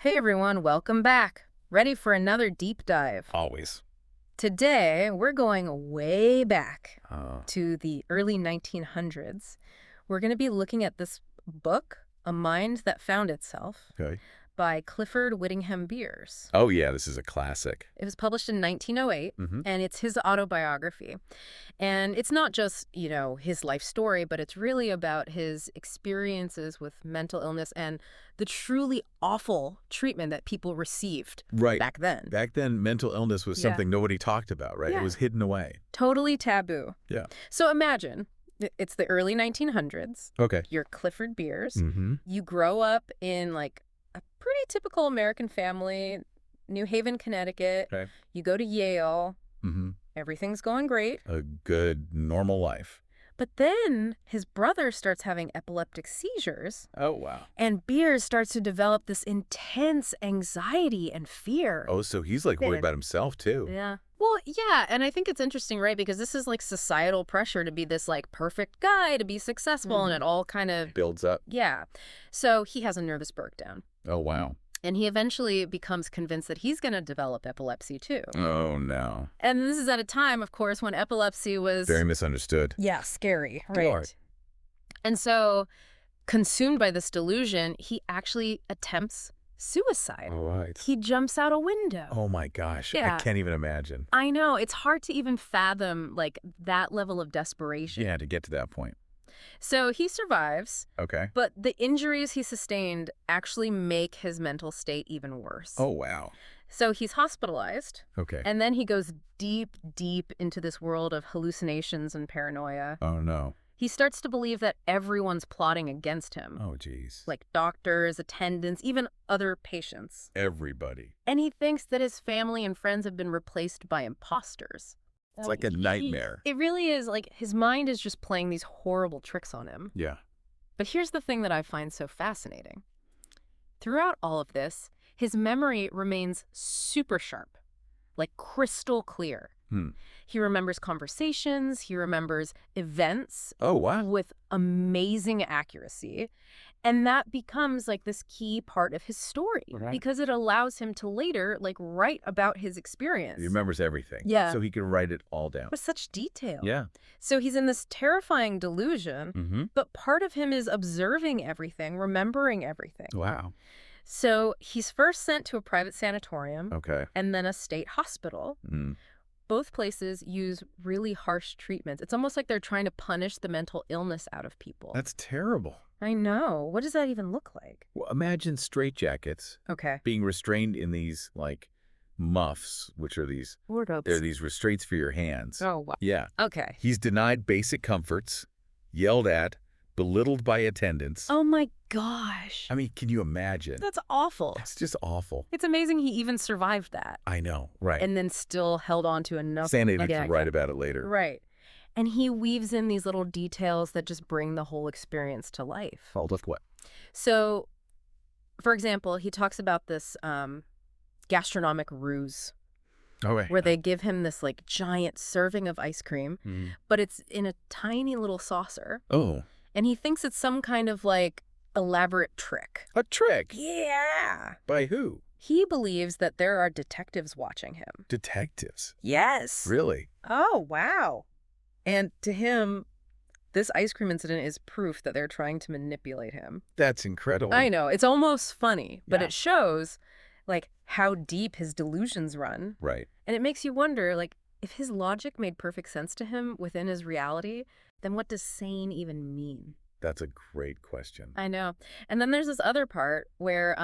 Hey everyone, welcome back. Ready for another deep dive. Always. Today, we're going way back Oh, to the early 1900s. We're going to be looking at this book, A Mind That Found Itself, okay. by Clifford Whittingham Beers. Oh, yeah, this is a classic. It was published in 1908, Mm-hmm. and it's his autobiography. And it's not just, his life story, but it's really about his experiences with mental illness and the truly awful treatment that people received Right. back then. Back then, mental illness was Yeah. something nobody talked about, right? Yeah. It was hidden away. Totally taboo. Yeah. So imagine, it's the early 1900s. Okay. You're Clifford Beers. Mm-hmm. You grow up in like a pretty typical American family, New Haven, Connecticut. Okay. You go to Yale. Mm-hmm. Everything's going great. A good, normal life. But then his brother starts having epileptic seizures, Oh, wow. and Beers starts to develop this intense anxiety and fear. Oh, so he's like worried about himself, too. Yeah. Well, yeah, and I think it's interesting, right? Because this is like societal pressure to be this like perfect guy, to be successful, and it all kind of, Builds up. yeah. So he has a nervous breakdown. Oh, wow. And he eventually becomes convinced that he's going to develop epilepsy, too. Oh, no. And this is at a time, of course, when epilepsy was... Very misunderstood. Yeah, scary, Good right? Lord. And so, consumed by this delusion, he actually attempts suicide. All right. He jumps out a window. Oh, my gosh. Yeah. I can't even imagine. I know. It's hard to even fathom, like, that level of desperation. Yeah, to get to that point. So he survives, Okay. but the injuries he sustained actually make his mental state even worse. Oh, wow. So he's hospitalized, Okay. and then he goes deep, deep into this world of hallucinations and paranoia. Oh, no. He starts to believe that everyone's plotting against him, Oh, geez. like doctors, attendants, even other patients. Everybody. And he thinks that his family and friends have been replaced by imposters. It's like a nightmare. It really is. Like, his mind is just playing these horrible tricks on him. Yeah. But here's the thing that I find so fascinating. Throughout all of this, his memory remains super sharp, like crystal clear. He remembers conversations, he remembers events Oh, wow. with amazing accuracy. And that becomes like this key part of his story Right. because it allows him to later like write about his experience. He remembers everything. Yeah. So he can write it all down. with such detail. Yeah. So he's in this terrifying delusion, Mm-hmm. but part of him is observing everything, remembering everything. Wow. So he's first sent to a private sanatorium Okay. and then a state hospital. Mm. Both places use really harsh treatments. It's almost like they're trying to punish the mental illness out of people. That's terrible. I know. What does that even look like? Well, imagine straitjackets Okay. being restrained in these, like, muffs, which are these, they're these restraints for your hands. Oh, wow. Yeah. Okay. He's denied basic comforts, yelled at, belittled by attendants. Oh my gosh. I mean, can you imagine? That's awful. It's just awful. It's amazing he even survived that I know. Right. and then still held on to enough. Sanity Yeah, could write about it later. Right. And he weaves in these little details that just bring the whole experience to life. Hold up, what? So, for example, he talks about this gastronomic ruse Oh, right. where they give him this like giant serving of ice cream, Mm. but it's in a tiny little saucer. Oh, And he thinks it's some kind of like elaborate trick. a trick. Yeah. By who? He believes that there are detectives watching him. Detectives. Yes. Really? Oh, wow. And to him, this ice cream incident is proof that they're trying to manipulate him. That's incredible. I know. It's almost funny, but Yeah. it shows like how deep his delusions run. Right. And it makes you wonder, like, if his logic made perfect sense to him within his reality, then what does sane even mean? That's a great question. I know. And then there's this other part where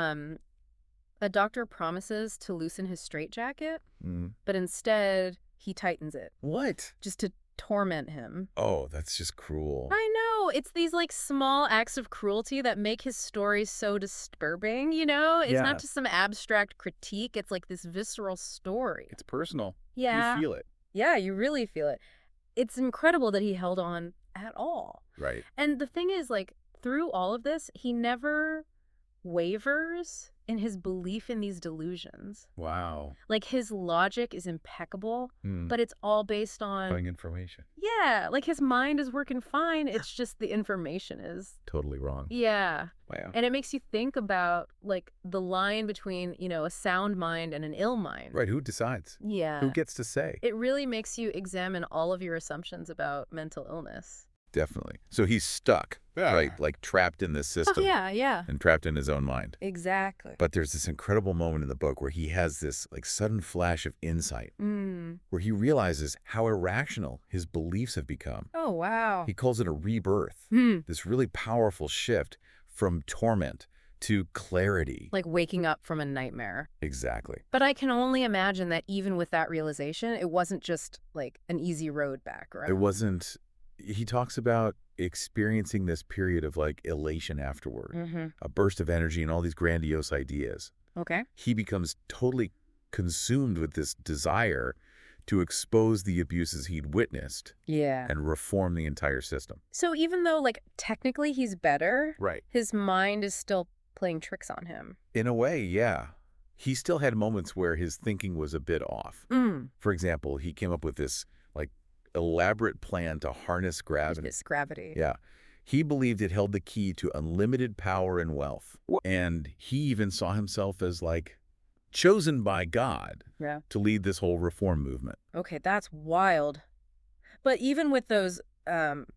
a doctor promises to loosen his straitjacket, Mm. but instead he tightens it What? just to torment him. Oh, that's just cruel. I know. It's these like small acts of cruelty that make his story so disturbing, you know? It's Yeah. not just some abstract critique. It's like this visceral story. It's personal. Yeah. You feel it. Yeah, you really feel it. It's incredible that he held on at all. Right. And the thing is, like, through all of this, he never wavers in his belief in these delusions. Wow. Like, his logic is impeccable, but it's all based on... Finding information. Yeah, like his mind is working fine. It's just the information is... Totally wrong. Yeah. Wow. And it makes you think about, like, the line between, a sound mind and an ill mind. Right, who decides? Yeah. Who gets to say? It really makes you examine all of your assumptions about mental illness. Definitely. So he's stuck, right? Like trapped in this system. Oh, yeah. And trapped in his own mind. Exactly. But there's this incredible moment in the book where he has this like sudden flash of insight, where he realizes how irrational his beliefs have become. Oh, wow. He calls it a rebirth, this really powerful shift from torment to clarity. Like waking up from a nightmare. Exactly. But I can only imagine that even with that realization, it wasn't just like an easy road back, right? It wasn't. He talks about experiencing this period of like elation afterward, a burst of energy and all these grandiose ideas. Okay. He becomes totally consumed with this desire to expose the abuses he'd witnessed and reform the entire system. So even though, like, technically he's better, Right. his mind is still playing tricks on him. In a way, yeah. He still had moments where his thinking was a bit off. For example, he came up with this like elaborate plan to harness gravity. It's gravity. Yeah. He believed it held the key to unlimited power and wealth. And he even saw himself as like chosen by God to lead this whole reform movement. Okay, that's wild. But even with those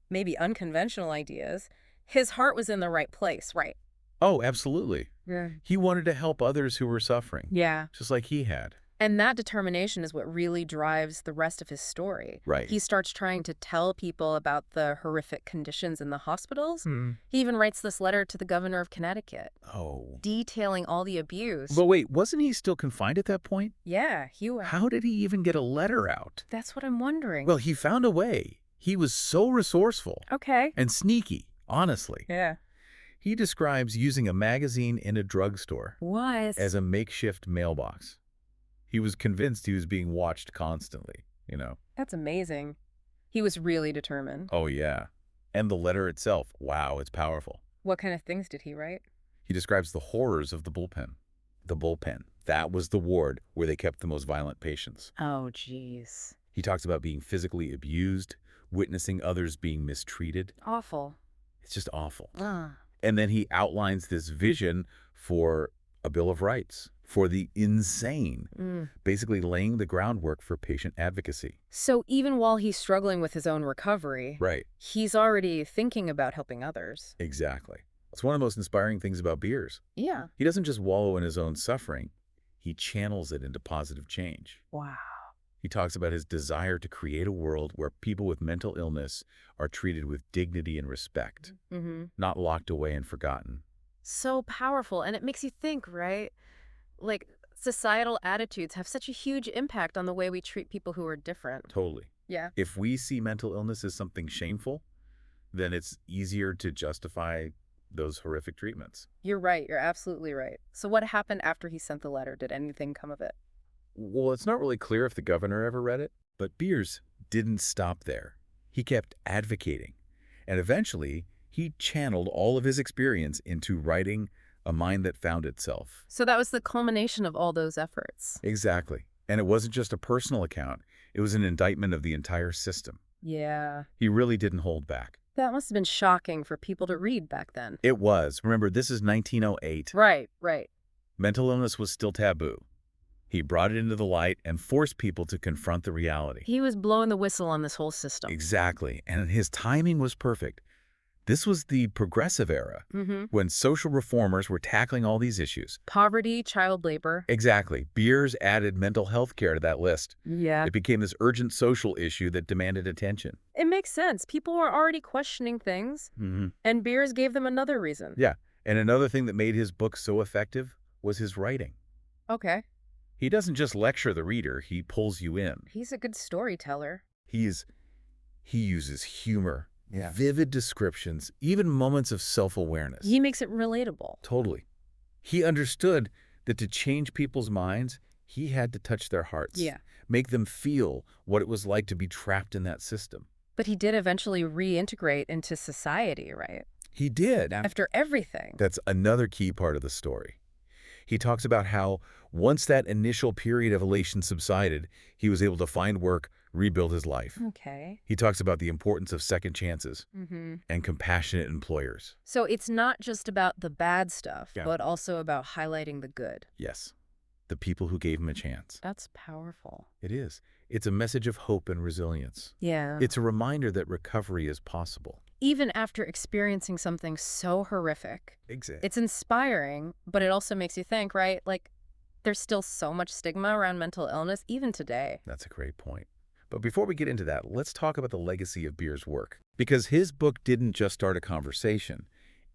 maybe unconventional ideas, his heart was in the right place, right? Oh, absolutely. Yeah. He wanted to help others who were suffering. Yeah. Just like he had. And that determination is what really drives the rest of his story. Right. He starts trying to tell people about the horrific conditions in the hospitals. He even writes this letter to the governor of Connecticut. Oh. Detailing all the abuse. But wait, wasn't he still confined at that point? Yeah, he was. How did he even get a letter out? That's what I'm wondering. Well, he found a way. He was so resourceful. Okay. And sneaky, honestly. Yeah. He describes using a magazine in a drugstore as a makeshift mailbox. He was convinced he was being watched constantly, That's amazing. He was really determined. Oh, yeah. And the letter itself, wow, it's powerful. What kind of things did he write? He describes the horrors of the bullpen. The bullpen, that was the ward where they kept the most violent patients. Oh, jeez. He talks about being physically abused, witnessing others being mistreated. Awful. It's just awful. And then he outlines this vision for a Bill of Rights for the insane, basically laying the groundwork for patient advocacy. So even while he's struggling with his own recovery, Right. he's already thinking about helping others. Exactly. It's one of the most inspiring things about Beers. Yeah. He doesn't just wallow in his own suffering. He channels it into positive change. Wow. He talks about his desire to create a world where people with mental illness are treated with dignity and respect, not locked away and forgotten. So powerful. And it makes you think, right? Like, societal attitudes have such a huge impact on the way we treat people who are different. Totally. Yeah. If we see mental illness as something shameful, then it's easier to justify those horrific treatments. You're right. You're absolutely right. So what happened after he sent the letter? Did anything come of it? Well, it's not really clear if the governor ever read it, but Beers didn't stop there. He kept advocating, and eventually he channeled all of his experience into writing A Mind That Found Itself. So that was the culmination of all those efforts. Exactly. And it wasn't just a personal account. It was an indictment of the entire system. Yeah. He really didn't hold back. That must have been shocking for people to read back then. It was. Remember, this is 1908. Right. Mental illness was still taboo. He brought it into the light and forced people to confront the reality. He was blowing the whistle on this whole system. Exactly. And his timing was perfect. This was the progressive era, when social reformers were tackling all these issues. Poverty, child labor. Exactly. Beers added mental health care to that list. Yeah. It became this urgent social issue that demanded attention. It makes sense. People were already questioning things, and Beers gave them another reason. Yeah. And another thing that made his book so effective was his writing. Okay. He doesn't just lecture the reader, he pulls you in. He's a good storyteller. He uses humor, vivid descriptions, even moments of self-awareness. He makes it relatable. Totally. He understood that to change people's minds, he had to touch their hearts. Yeah. Make them feel what it was like to be trapped in that system. But he did eventually reintegrate into society, right? He did. after everything. That's another key part of the story. He talks about how once that initial period of elation subsided, he was able to find work, rebuild his life. Okay. He talks about the importance of second chances and compassionate employers. So it's not just about the bad stuff, Yeah. but also about highlighting the good. Yes, the people who gave him a chance. That's powerful. It is. It's a message of hope and resilience. Yeah. It's a reminder that recovery is possible. Even after experiencing something so horrific, Exactly. it's inspiring, but it also makes you think, right? Like, there's still so much stigma around mental illness, even today. That's a great point. But before we get into that, let's talk about the legacy of Beer's work. Because his book didn't just start a conversation.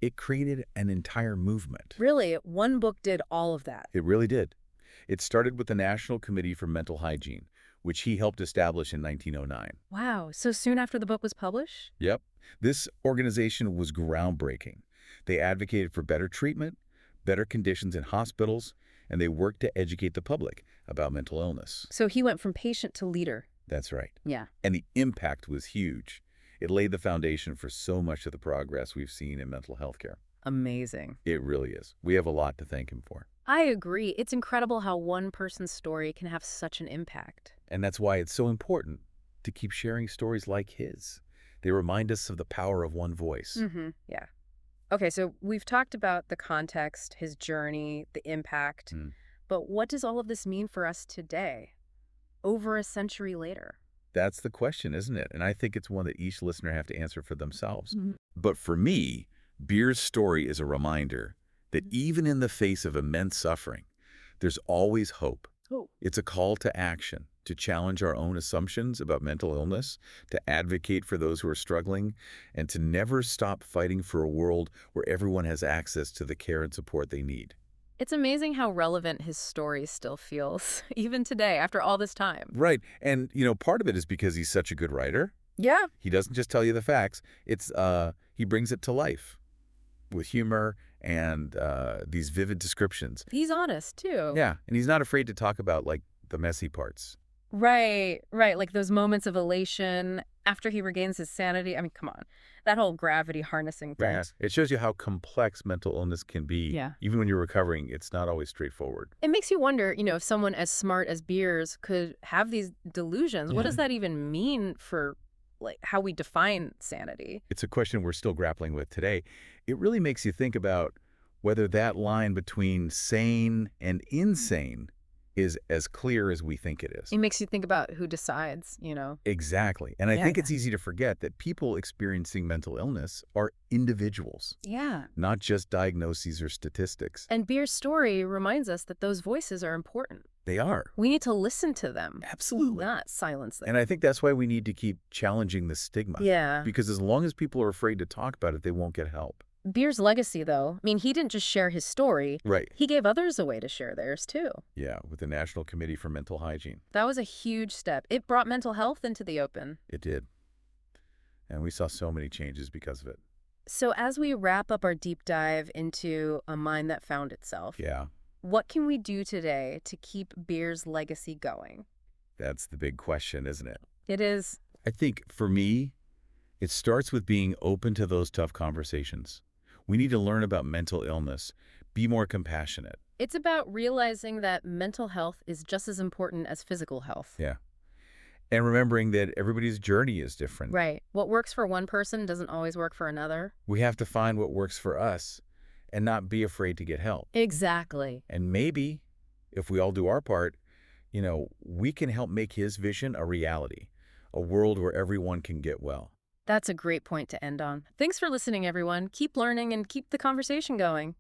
It created an entire movement. Really, one book did all of that. It really did. It started with the National Committee for Mental Hygiene, which he helped establish in 1909. Wow, so soon after the book was published? Yep. This organization was groundbreaking. They advocated for better treatment, better conditions in hospitals, and they worked to educate the public about mental illness. So he went from patient to leader. That's right. Yeah. And the impact was huge. It laid the foundation for so much of the progress we've seen in mental health care. Amazing. It really is. We have a lot to thank him for. I agree. It's incredible how one person's story can have such an impact. And that's why it's so important to keep sharing stories like his. They remind us of the power of one voice. Yeah. Okay, so we've talked about the context, his journey, the impact. But what does all of this mean for us today, over a century later? That's the question, isn't it? And I think it's one that each listener have to answer for themselves. But for me, Beer's story is a reminder that even in the face of immense suffering, there's always hope. It's a call to action, to challenge our own assumptions about mental illness, to advocate for those who are struggling, and to never stop fighting for a world where everyone has access to the care and support they need. It's amazing how relevant his story still feels, even today, after all this time. Right. And, part of it is because he's such a good writer. Yeah. He doesn't just tell you the facts. He brings it to life with humor and these vivid descriptions. He's honest, too. Yeah. And he's not afraid to talk about, the messy parts. Right. Like those moments of elation after he regains his sanity. I mean, come on. That whole gravity harnessing thing. Yeah. It shows you how complex mental illness can be. Yeah. Even when you're recovering, it's not always straightforward. It makes you wonder, if someone as smart as Beers could have these delusions, what does that even mean for how we define sanity? It's a question we're still grappling with today. It really makes you think about whether that line between sane and insane is as clear as we think it is. It makes you think about who decides, Exactly. And I think it's easy to forget that people experiencing mental illness are individuals. Yeah. Not just diagnoses or statistics. And Beer's story reminds us that those voices are important. They are. We need to listen to them. Absolutely. Not silence them. And I think that's why we need to keep challenging the stigma. Yeah. Because as long as people are afraid to talk about it, they won't get help. Beer's legacy, though, he didn't just share his story. Right. He gave others a way to share theirs, too. Yeah, with the National Committee for Mental Hygiene. That was a huge step. It brought mental health into the open. It did. And we saw so many changes because of it. So as we wrap up our deep dive into a mind that found itself, what can we do today to keep Beer's legacy going? That's the big question, isn't it? It is. I think, for me, it starts with being open to those tough conversations. We need to learn about mental illness, be more compassionate. It's about realizing that mental health is just as important as physical health. Yeah. And remembering that everybody's journey is different. Right. What works for one person doesn't always work for another. We have to find what works for us and not be afraid to get help. Exactly. And maybe, if we all do our part, we can help make his vision a reality, a world where everyone can get well. That's a great point to end on. Thanks for listening, everyone. Keep learning and keep the conversation going.